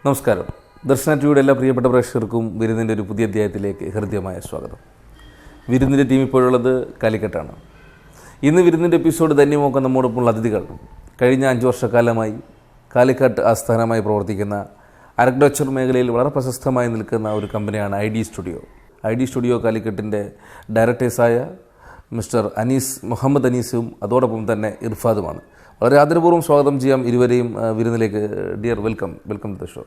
നമസ്കാരം. ദർശന ടിവിയുടെ എല്ലാ പ്രിയപ്പെട്ട പ്രേക്ഷകർക്കും വിരുന്നിൻ്റെ ഒരു പുതിയ അധ്യായത്തിലേക്ക് ഹൃദ്യമായ സ്വാഗതം. വിരുന്നിൻ്റെ ടീം ഇപ്പോഴുള്ളത് കാലിക്കറ്റാണ്. ഇന്ന് വിരുന്നിൻ്റെ എപ്പിസോഡ് ധന്യമൊക്കെ നമ്മോടൊപ്പമുള്ള അതിഥികൾ കഴിഞ്ഞ 5 വർഷക്കാലമായി കാലിക്കറ്റ് ആസ്ഥാനമായി പ്രവർത്തിക്കുന്ന ആർക്കിടെക്ചർ മേഖലയിൽ വളരെ പ്രശസ്തമായി നിൽക്കുന്ന ഒരു കമ്പനിയാണ് ഐഡി സ്റ്റുഡിയോ. ഐഡി സ്റ്റുഡിയോ കാലിക്കറ്റിൻ്റെ ഡയറക്ടേഴ്സായ മിസ്റ്റർ മുഹമ്മദ് അനീസും അതോടൊപ്പം തന്നെ ഇർഫാദുമാണ്. വളരെ ആദരപൂർവ്വം സ്വാഗതം ചെയ്യാം ഇരുവരെയും വിരുന്നിലേക്ക്. Dear welcome to the show.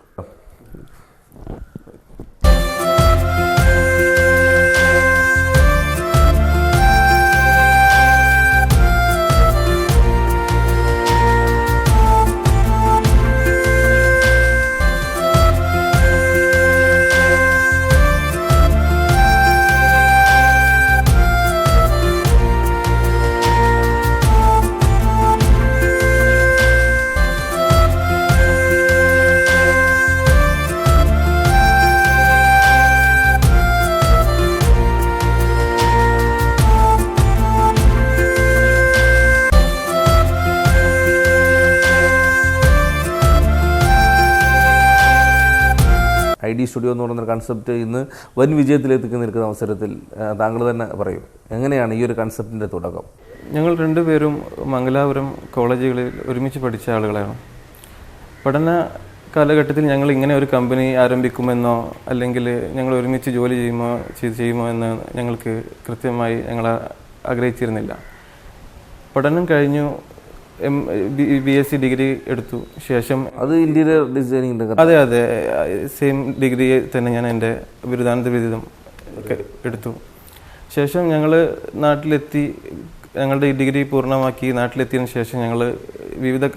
ID studio എന്ന് പറയുന്ന കൺസെപ്റ്റ് ഇന്ന് വൻ വിജയത്തിലേക്ക് നിൽക്കുന്ന അവസരത്തിൽ താങ്കൾ തന്നെ പറയും, എങ്ങനെയാണ് ഈ ഒരു കൺസെപ്റ്റിൻ്റെ തുടക്കം? ഞങ്ങൾ രണ്ടുപേരും മംഗലാപുരം കോളേജുകളിൽ ഒരുമിച്ച് പഠിച്ച ആളുകളാണ്. പഠന കാലഘട്ടത്തിൽ ഞങ്ങൾ ഇങ്ങനെ ഒരു കമ്പനി ആരംഭിക്കുമെന്നോ അല്ലെങ്കിൽ ഞങ്ങൾ ഒരുമിച്ച് ജോലി ചെയ്യുമോ എന്ന് ഞങ്ങൾക്ക് കൃത്യമായി ഞങ്ങൾ ആഗ്രഹിച്ചിരുന്നില്ല. പഠനം കഴിഞ്ഞു, BSc ഡിഗ്രി എടുത്തു. ശേഷം അത് ഇന്റീരിയർ ഡിസൈനിങ്. അതെ, സെയിം ഡിഗ്രി തന്നെ ഞാൻ എൻ്റെ ബിരുദാനന്തര ബിരുദം എടുത്തു. ശേഷം ഞങ്ങൾ നാട്ടിലെത്തി, ഞങ്ങളുടെ ഈ ഡിഗ്രി പൂർണ്ണമാക്കി നാട്ടിലെത്തിയതിനു ശേഷം ഞങ്ങൾ വിവിധ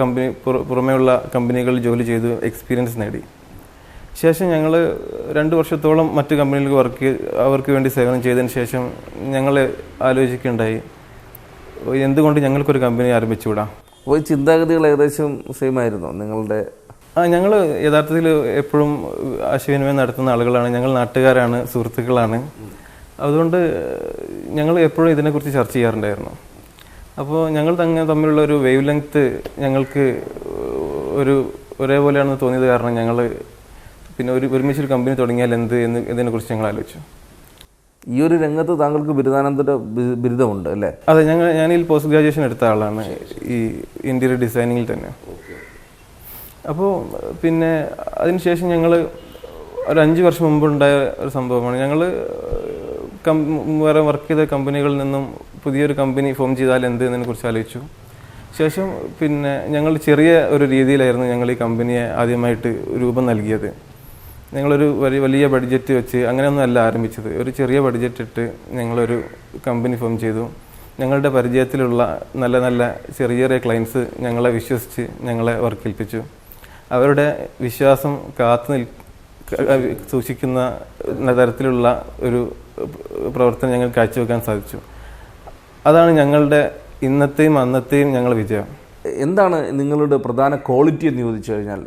പുറമേയുള്ള കമ്പനികളിൽ ജോലി ചെയ്തു, എക്സ്പീരിയൻസ് നേടി. ശേഷം ഞങ്ങൾ 2 വർഷത്തോളം മറ്റ് കമ്പനികൾക്ക് അവർക്ക് വേണ്ടി സേവനം ചെയ്തതിന് ശേഷം ഞങ്ങൾ ആലോചിക്കുകയുണ്ടായി, എന്തുകൊണ്ട് ഞങ്ങൾക്കൊരു കമ്പനി ആരംഭിച്ചുകൂടാ. അപ്പോൾ ചിന്താഗതികൾ ഏകദേശം സെയിം ആയിരുന്നു നിങ്ങളുടെ? ഞങ്ങൾ യഥാർത്ഥത്തിൽ എപ്പോഴും ആശയവിനിമയം നടത്തുന്ന ആളുകളാണ്. ഞങ്ങൾ നാട്ടുകാരാണ്, സുഹൃത്തുക്കളാണ്. അതുകൊണ്ട് ഞങ്ങൾ എപ്പോഴും ഇതിനെക്കുറിച്ച് ചർച്ച ചെയ്യാറുണ്ടായിരുന്നു. അപ്പോൾ ഞങ്ങൾ തമ്മിലുള്ള ഒരു വേവ് ലെങ്ത്ത് ഞങ്ങൾക്ക് ഒരേപോലെയാണെന്ന് തോന്നിയത് കാരണം ഞങ്ങൾ പിന്നെ ഒരുമിച്ചൊരു കമ്പനി തുടങ്ങിയാൽ ഇതിനെക്കുറിച്ച് ഞങ്ങൾ ആലോചിച്ചു. ഈ ഒരു രംഗത്ത് താങ്കൾക്ക് ബിരുദാനന്തര ബിരുദമുണ്ട് അല്ലേ? അതെ, ഞാനിൽ പോസ്റ്റ് ഗ്രാജുവേഷൻ എടുത്ത ആളാണ് ഈ ഇന്റീരിയർ ഡിസൈനിങ്ങിൽ തന്നെ. അപ്പോൾ പിന്നെ അതിനുശേഷം ഞങ്ങൾ ഒരു 5 വർഷം മുമ്പുണ്ടായ ഒരു സംഭവമാണ്. ഞങ്ങൾ വേറെ വർക്ക് ചെയ്ത കമ്പനികളിൽ നിന്നും പുതിയൊരു കമ്പനി ഫോം ചെയ്താൽ എന്നതിനെക്കുറിച്ച് ആലോചിച്ചു. ശേഷം പിന്നെ ഞങ്ങൾ ചെറിയ ഒരു രീതിയിലായിരുന്നു ഞങ്ങൾ ഈ കമ്പനിയെ ആദ്യമായിട്ട് രൂപം നൽകിയത്. ഞങ്ങളൊരു വലിയ ബഡ്ജറ്റ് വെച്ച് അങ്ങനെയൊന്നും അല്ല ആരംഭിച്ചത്. ഒരു ചെറിയ ബഡ്ജറ്റ് ഇട്ട് ഞങ്ങളൊരു കമ്പനി ഫോം ചെയ്തു. ഞങ്ങളുടെ പരിചയത്തിലുള്ള നല്ല ചെറിയ ക്ലയൻസ് ഞങ്ങളെ വിശ്വസിച്ച് ഞങ്ങളെ വർക്ക് ഏൽപ്പിച്ചു. അവരുടെ വിശ്വാസം സൂക്ഷിക്കുന്ന തരത്തിലുള്ള ഒരു പ്രവർത്തനം ഞങ്ങൾ കാഴ്ചവെക്കാൻ സാധിച്ചു. അതാണ് ഞങ്ങളുടെ ഇന്നത്തെയും അന്നത്തെയും ഞങ്ങളുടെ വിജയം. എന്താണ് നിങ്ങളുടെ പ്രധാന ക്വാളിറ്റി എന്ന് ചോദിച്ചു കഴിഞ്ഞാൽ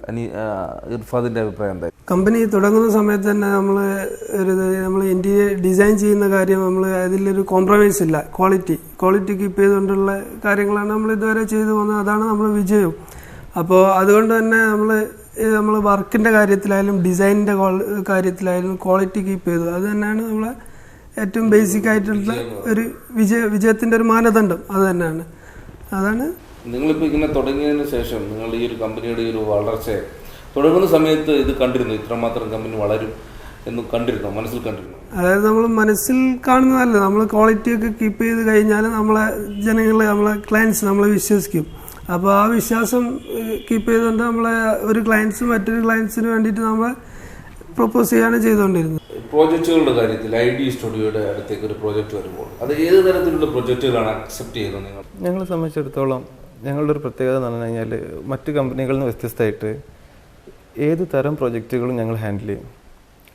ഇർഫാദിന്റെ അഭിപ്രായം എന്താ? കമ്പനി തുടങ്ങുന്ന സമയത്ത് തന്നെ നമ്മൾ ഇന്റീരിയർ ഡിസൈൻ ചെയ്യുന്ന കാര്യം നമ്മൾ അതിലൊരു കോംപ്രമൈസ് ഇല്ല. ക്വാളിറ്റി കീപ്പ് ചെയ്തുകൊണ്ടുള്ള കാര്യങ്ങളാണ് നമ്മൾ ഇതുവരെ ചെയ്തു പോകുന്നത്. അതാണ് നമ്മൾ വിജയം. അപ്പോൾ അതുകൊണ്ട് തന്നെ നമ്മൾ വർക്കിന്റെ കാര്യത്തിലായാലും ഡിസൈനിന്റെ കാര്യത്തിലായാലും ക്വാളിറ്റി കീപ്പ് ചെയ്തു. അത് തന്നെയാണ് നമ്മളെ ഏറ്റവും ബേസിക് ആയിട്ടുള്ള ഒരു വിജയത്തിന്റെ ഒരു മാനദണ്ഡം. അത് തന്നെയാണ്. അതാണ് നിങ്ങളിപ്പോൾ ഇങ്ങനെ തുടങ്ങിയതിന് ശേഷം നിങ്ങൾ ഈ ഒരു കമ്പനിയുടെ ഒരു വളർച്ച തുടങ്ങുന്ന സമയത്ത് ഇത് കണ്ടിരുന്നു, ഇത്രമാത്രം കമ്പനി വളരും എന്ന് മനസ്സിൽ കണ്ടിരുന്നു? അതായത് നമ്മൾ മനസ്സിൽ കാണുന്നതല്ല, നമ്മൾ ക്വാളിറ്റി ഒക്കെ കീപ്പ് ചെയ്ത് കഴിഞ്ഞാൽ നമ്മളെ നമ്മളെ ക്ലയൻസ് നമ്മളെ വിശ്വസിക്കും. അപ്പോൾ ആ വിശ്വാസം കീപ്പ് ചെയ്തുകൊണ്ട് നമ്മളെ ഒരു ക്ലയൻസ് മറ്റൊരു ക്ലയൻസിന് വേണ്ടിയിട്ട് നമ്മളെ പ്രൊപ്പോസ് ചെയ്യാണ് ചെയ്തുകൊണ്ടിരുന്നത്. പ്രോജക്റ്റുകളുടെ കാര്യത്തിൽ ഐഡി സ്റ്റുഡിയോയുടെ അടുത്തേക്ക് ഒരു പ്രോജക്റ്റ് വരുമ്പോൾ അത് ഏത് തരത്തിലുള്ള പ്രോജക്റ്റുകളാണ് അക്സെപ്റ്റ് ചെയ്യുന്നത്? ഞങ്ങളെ സംബന്ധിച്ചിടത്തോളം ഞങ്ങളുടെ ഒരു പ്രത്യേകത എന്ന് പറഞ്ഞു കഴിഞ്ഞാൽ മറ്റ് കമ്പനികളിൽ നിന്ന് വ്യത്യസ്തമായിട്ട് ഏത് തരം പ്രൊജക്റ്റുകളും ഞങ്ങൾ ഹാൻഡിൽ ചെയ്യും.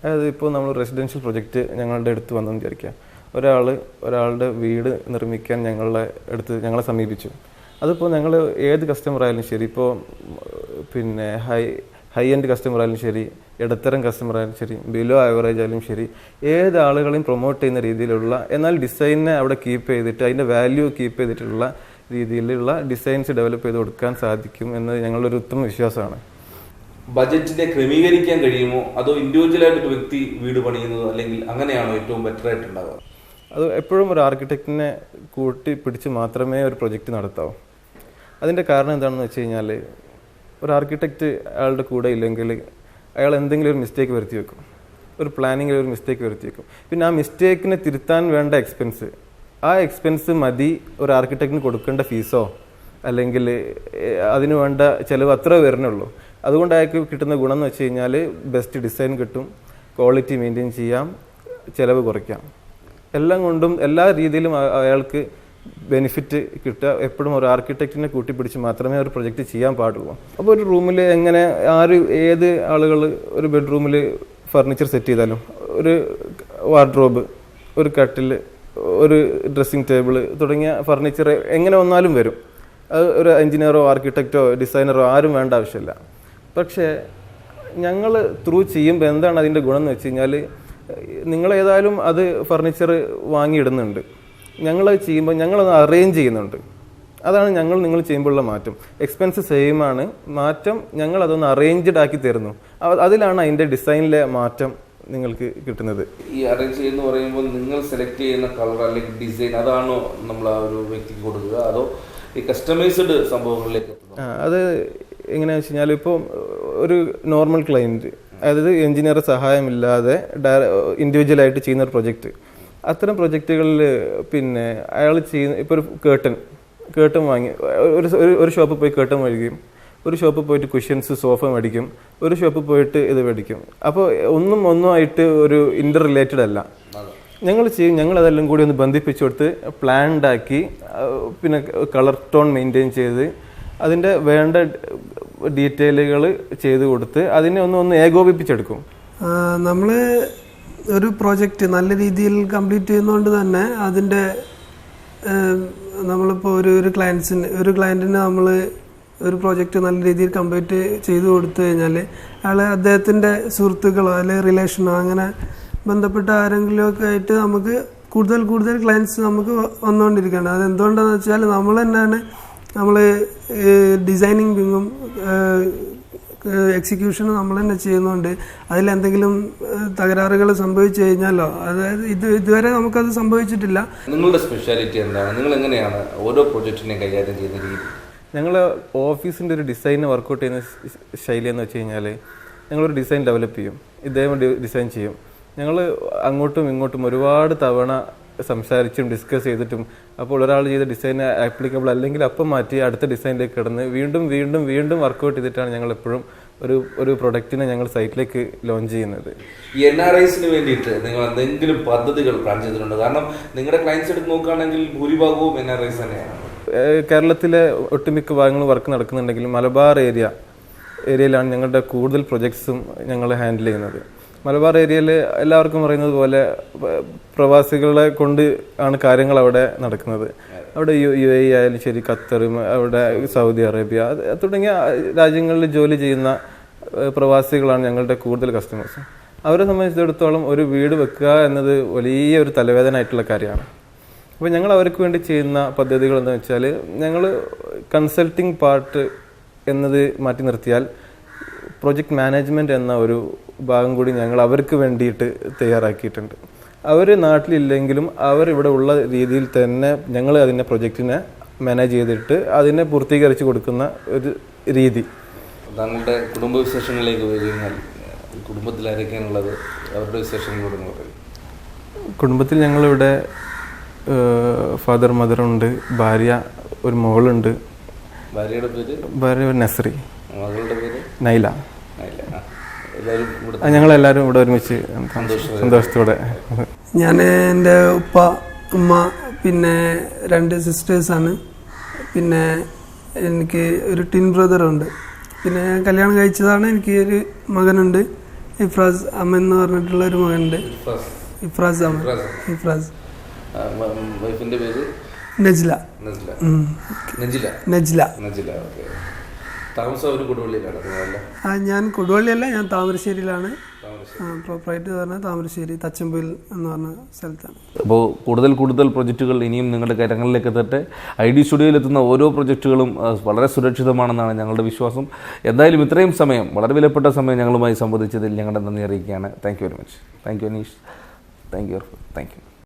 അതായത് ഇപ്പോൾ നമ്മൾ റെസിഡൻഷ്യൽ പ്രൊജക്റ്റ് ഞങ്ങളുടെ അടുത്ത് വന്നെന്ന് വിചാരിക്കുക. ഒരാളുടെ വീട് നിർമ്മിക്കാൻ ഞങ്ങളെ സമീപിച്ചു. അതിപ്പോൾ ഞങ്ങൾ ഏത് കസ്റ്റമർ ആയാലും ശരി, ഇപ്പോൾ പിന്നെ ഹൈ എൻഡ് കസ്റ്റമർ ആയാലും ശരി, ഇടത്തരം കസ്റ്റമർ ആയാലും ശരി, ബിലോ ആവറേജ് ആയാലും ശരി, ഏത് ആളുകളെയും പ്രൊമോട്ട് ചെയ്യുന്ന രീതിയിലുള്ള, എന്നാൽ ഡിസൈനിനെ അവിടെ കീപ്പ് ചെയ്തിട്ട് അതിൻ്റെ വാല്യൂ കീപ്പ് ചെയ്തിട്ടുള്ള രീതിയിലുള്ള ഡിസൈൻസ് ഡെവലപ്പ് ചെയ്ത് കൊടുക്കാൻ സാധിക്കും എന്നത് ഞങ്ങളുടെ ഒരു ഉത്തമ വിശ്വാസമാണ്. ബജറ്റിനെ ക്രമീകരിക്കാൻ കഴിയുമോ, അതോ ഇൻഡിവിജ്വലായിട്ടൊരു വ്യക്തി വീട് പണിയുന്നതോ അല്ലെങ്കിൽ അങ്ങനെയാണോ ഏറ്റവും ബെറ്റർ ആയിട്ടുണ്ടാവുക? അത് എപ്പോഴും ഒരു ആർക്കിടെക്റ്റിനെ കൂട്ടി പിടിച്ച് മാത്രമേ ഒരു പ്രൊജക്റ്റ് നടത്താവൂ. അതിൻ്റെ കാരണം എന്താണെന്ന് വെച്ച് കഴിഞ്ഞാൽ, ഒരു ആർക്കിടെക്റ്റ് അയാളുടെ കൂടെ ഇല്ലെങ്കിൽ അയാൾ എന്തെങ്കിലും ഒരു മിസ്റ്റേക്ക് വരുത്തി വെക്കും, ഒരു പ്ലാനിങ്ങിൽ ഒരു മിസ്റ്റേക്ക് വരുത്തി വെക്കും. പിന്നെ ആ മിസ്റ്റേക്കിനെ തിരുത്താൻ വേണ്ട എക്സ്പെൻസ് മതി ഒരു ആർക്കിടെക്റ്റിന് കൊടുക്കേണ്ട ഫീസോ അല്ലെങ്കിൽ അതിന് വേണ്ട ചിലവ് അത്ര വരുന്നുള്ളൂ. അതുകൊണ്ട് അയാൾക്ക് കിട്ടുന്ന ഗുണം എന്ന് വെച്ച് കഴിഞ്ഞാൽ ബെസ്റ്റ് ഡിസൈൻ കിട്ടും, ക്വാളിറ്റി മെയിൻറ്റെയിൻ ചെയ്യാം, ചിലവ് കുറയ്ക്കാം. എല്ലാം കൊണ്ടും എല്ലാ രീതിയിലും അയാൾക്ക് ബെനിഫിറ്റ് കിട്ടുക. എപ്പോഴും ഒരു ആർക്കിടെക്റ്റിനെ കൂട്ടിപ്പിടിച്ച് മാത്രമേ ഒരു പ്രൊജക്റ്റ് ചെയ്യാൻ പാടുള്ളൂ. അപ്പോൾ ഒരു റൂമിൽ എങ്ങനെ ഏത് ആളുകൾ ഒരു ബെഡ്റൂമിൽ ഫർണിച്ചർ സെറ്റ് ചെയ്താലും, ഒരു വാർഡ്രോബ്, ഒരു കട്ടിൽ, ഒരു ഡ്രസ്സിങ് ടേബിൾ തുടങ്ങിയ ഫർണിച്ചർ എങ്ങനെ വന്നാലും വരും. അത് ഒരു എഞ്ചിനീയറോ ആർക്കിടെക്റ്റോ ഡിസൈനറോ ആരും വേണ്ട ആവശ്യമില്ല. പക്ഷേ ഞങ്ങൾ ത്രൂ ചെയ്യുമ്പോൾ എന്താണ് അതിൻ്റെ ഗുണം എന്ന് വെച്ച് കഴിഞ്ഞാൽ, നിങ്ങളേതായാലും അത് ഫർണിച്ചർ വാങ്ങിയിടുന്നുണ്ട്, ഞങ്ങളത് ചെയ്യുമ്പോൾ ഞങ്ങളത് അറേഞ്ച് ചെയ്യുന്നുണ്ട്. അതാണ് നിങ്ങൾ ചെയ്യുമ്പോഴുള്ള മാറ്റം. എക്സ്പെൻസ് സെയിം ആണ്, മാറ്റം ഞങ്ങളതൊന്ന് അറേഞ്ച്ഡ് ആക്കി തരുന്നു. അതിലാണ് അതിൻ്റെ ഡിസൈനിലെ മാറ്റം നിങ്ങൾക്ക് കിട്ടുന്നത്. ഈ അറേഞ്ച് ചെയ്യുന്ന പറയുമ്പോൾ നിങ്ങൾ സെലക്ട് ചെയ്യുന്ന കളർ അല്ലെങ്കിൽ ഡിസൈൻ അതാണോ നമ്മൾ ആ ഒരു വ്യക്തിക്ക് കൊടുക്കുക, അതോ ഈ കസ്റ്റമൈസ്ഡ് സംഭവങ്ങളിലേക്ക്? അത് എങ്ങനെയാണെന്ന് വെച്ച് കഴിഞ്ഞാൽ, ഇപ്പോൾ ഒരു നോർമൽ ക്ലയൻറ്റ്, അതായത് എഞ്ചിനീയർ സഹായമില്ലാതെ ഇൻഡിവിജ്വലായിട്ട് ചെയ്യുന്ന ഒരു പ്രൊജക്റ്റ്, അത്തരം പ്രൊജക്റ്റുകളിൽ പിന്നെ അയാൾ ചെയ്യുന്ന ഇപ്പോൾ ഒരു കേട്ടൺ വാങ്ങി ഒരു ഷോപ്പിൽ പോയി കേട്ടൺ മേടിക്കും, ഒരു ഷോപ്പിൽ പോയിട്ട് കുഷ്യൻസ് സോഫ മേടിക്കും, ഒരു ഷോപ്പിൽ പോയിട്ട് ഇത് മേടിക്കും. അപ്പോൾ ഒന്നുമായിട്ട് ഒരു ഇൻ്റർ റിലേറ്റഡ് അല്ല. ഞങ്ങളതെല്ലാം കൂടി ഒന്ന് ബന്ധിപ്പിച്ചു കൊടുത്ത് പ്ലാൻഡ് ആക്കി, പിന്നെ കളർ ടോൺ മെയിൻറ്റെയിൻ ചെയ്ത് അതിൻ്റെ വേണ്ട ഡീറ്റെയിലുകൾ ചെയ്ത് കൊടുത്ത് അതിനെ ഒന്ന് ഏകോപിപ്പിച്ചെടുക്കും. നമ്മൾ ഒരു പ്രോജക്റ്റ് നല്ല രീതിയിൽ കംപ്ലീറ്റ് ചെയ്യുന്നതുകൊണ്ട് തന്നെ അതിൻ്റെ നമ്മളിപ്പോൾ ഒരു ക്ലയൻറ്റിന് നമ്മൾ ഒരു പ്രോജക്റ്റ് നല്ല രീതിയിൽ കംപ്ലീറ്റ് ചെയ്തു കൊടുത്തു കഴിഞ്ഞാൽ അയാൾ അദ്ദേഹത്തിൻ്റെ സുഹൃത്തുക്കളോ അല്ലെങ്കിൽ റിലേഷനോ അങ്ങനെ ബന്ധപ്പെട്ട ആരെങ്കിലും ഒക്കെ ആയിട്ട് നമുക്ക് കൂടുതൽ ക്ലയൻറ്റ്സ് നമുക്ക് വന്നുകൊണ്ടിരിക്കുകയാണ്. അത് എന്തുകൊണ്ടാണെന്ന് വെച്ചാൽ നമ്മൾ ഡിസൈനിങ് വിങ്ങും എക്സിക്യൂഷനും നമ്മൾ തന്നെ ചെയ്യുന്നതുകൊണ്ട് അതിലെന്തെങ്കിലും തകരാറുകൾ സംഭവിച്ചു കഴിഞ്ഞാലോ, അതായത് ഇതുവരെ നമുക്കത് സംഭവിച്ചിട്ടില്ല. നിങ്ങളുടെ സ്പെഷ്യാലിറ്റി എന്താണ്? നിങ്ങൾ എങ്ങനെയാണ് ഓരോ പ്രൊജക്റ്റിനെ കൈകാര്യം ചെയ്യുന്ന രീതി? ഞങ്ങൾ ഓഫീസിൻ്റെ ഒരു ഡിസൈൻ വർക്കൗട്ട് ചെയ്യുന്ന ശൈലി എന്ന് വെച്ച് കഴിഞ്ഞാൽ, ഞങ്ങളൊരു ഡിസൈൻ ഡെവലപ്പ് ചെയ്യും, ഇദ്ദേഹം ഡിസൈൻ ചെയ്യും. ഞങ്ങൾ അങ്ങോട്ടും ഇങ്ങോട്ടും ഒരുപാട് തവണ സംസാരിച്ചും ഡിസ്കസ് ചെയ്തിട്ടും, അപ്പോൾ ഒരാൾ ചെയ്ത ഡിസൈൻ ആപ്ലിക്കബിൾ അല്ലെങ്കിൽ അപ്പം മാറ്റി അടുത്ത ഡിസൈനിലേക്ക് കിടന്ന് വീണ്ടും വർക്കൗട്ട് ചെയ്തിട്ടാണ് ഞങ്ങൾ എപ്പോഴും ഒരു പ്രൊഡക്റ്റിനെ ഞങ്ങൾ സൈറ്റിലേക്ക് ലോഞ്ച് ചെയ്യുന്നത്. ഈ NRIസിന് വേണ്ടിയിട്ട് നിങ്ങൾ എന്തെങ്കിലും പദ്ധതികൾ പ്ലാൻ ചെയ്തിട്ടുണ്ട്? കാരണം നിങ്ങളുടെ ക്ലയൻസ് എടുത്ത് നോക്കുകയാണെങ്കിൽ ഭൂരിഭാഗവും NRIs തന്നെയാണ്. കേരളത്തിലെ ഒട്ടുമിക്ക ഭാഗങ്ങളും വർക്ക് നടക്കുന്നുണ്ടെങ്കിലും മലബാർ ഏരിയയിലാണ് ഞങ്ങളുടെ കൂടുതൽ പ്രൊജക്ട്സും ഞങ്ങൾ ഹാൻഡിൽ ചെയ്യുന്നത്. മലബാർ ഏരിയയിൽ എല്ലാവർക്കും പറയുന്നത് പോലെ പ്രവാസികളെ കൊണ്ട് ആണ് കാര്യങ്ങൾ അവിടെ നടക്കുന്നത്. അവിടെ UAE ആയാലും ശരി, ഖത്തറും, അവിടെ സൗദി അറേബ്യ തുടങ്ങിയ രാജ്യങ്ങളിൽ ജോലി ചെയ്യുന്ന പ്രവാസികളാണ് ഞങ്ങളുടെ കൂടുതൽ കസ്റ്റമേഴ്സ്. അവരെ സംബന്ധിച്ചിടത്തോളം ഒരു വീട് വെക്കുക എന്നത് വലിയൊരു തലവേദന ആയിട്ടുള്ള കാര്യമാണ്. അപ്പോൾ ഞങ്ങൾ അവർക്ക് വേണ്ടി ചെയ്യുന്ന പദ്ധതികൾ എന്താണെന്ന് വെച്ചാൽ, ഞങ്ങൾ കൺസൾട്ടിങ് പാർട്ട് എന്നത് മാറ്റി നിർത്തിയാൽ പ്രൊജക്റ്റ് മാനേജ്മെൻറ്റ് എന്ന ഒരു ഭാഗം കൂടി ഞങ്ങൾ അവർക്ക് വേണ്ടിയിട്ട് തയ്യാറാക്കിയിട്ടുണ്ട്. അവർ നാട്ടിലില്ലെങ്കിലും അവരിവിടെ ഉള്ള രീതിയിൽ തന്നെ ഞങ്ങൾ അതിൻ്റെ പ്രൊജക്റ്റിനെ മാനേജ് ചെയ്തിട്ട് അതിനെ പൂർത്തീകരിച്ച് കൊടുക്കുന്ന ഒരു രീതി. താങ്കളുടെ കുടുംബ വിശേഷങ്ങളിലേക്ക് വരുന്നത്, കുടുംബത്തിൽ ആരൊക്കെയാണുള്ളത്, അവരുടെ വിശേഷങ്ങളോട് പറയും. കുടുംബത്തിൽ ഞങ്ങളിവിടെ ഫാദർ മദറുണ്ട്, ഭാര്യ, ഒരു മോളുണ്ട്. ഭാര്യ നസ്രി, മകളുടെ പേര് നൈല. ഞങ്ങളെല്ലാവരും ഇവിടെ ഒരുമിച്ച് സന്തോഷത്തോടെ. ഞാൻ, എൻ്റെ ഉപ്പ, ഉമ്മ, പിന്നെ 2 സിസ്റ്റേഴ്സാണ്. പിന്നെ എനിക്ക് ഒരു ട്വിൻ ബ്രദറുണ്ട്. പിന്നെ ഞാൻ കല്യാണം കഴിച്ചതാണ്. എനിക്ക് ഒരു മകനുണ്ട്, ഇഫ്രാസ് അമൻ എന്ന് പറഞ്ഞിട്ടുള്ള ഒരു മകനുണ്ട്. ഇഫ്രാസ് അമൻ. ഇഫ്രാസ്. വൈഫിന്റെ പേര് നജ്ല. നജ്ല. താമസം ഒരു കൊടുവള്ളിയിലാണ് ഞാൻ കൊടുവള്ളിയല്ല, ഞാൻ താമരശ്ശേരിയിലാണ്. പ്രോപ്പറായിട്ട് പറഞ്ഞാൽ താമരശ്ശേരി തച്ചമ്പുയിൽ എന്ന് പറഞ്ഞ സ്ഥലത്താണ്. അപ്പോൾ കൂടുതൽ പ്രൊജക്റ്റുകൾ ഇനിയും നിങ്ങളുടെ കരങ്ങളിലേക്ക് എത്തട്ടെ. ID സ്റ്റുഡിയോയിൽ എത്തുന്ന ഓരോ പ്രൊജക്റ്റുകളും വളരെ സുരക്ഷിതമാണെന്നാണ് ഞങ്ങളുടെ വിശ്വാസം. എന്തായാലും ഇത്രയും സമയം, വളരെ വിലപ്പെട്ട സമയം ഞങ്ങളുമായി സംവദിച്ചതിൽ ഞങ്ങളുടെ നന്ദി അറിയിക്കുകയാണ്. Thank you very much. Thank you Aneesh. Thank you.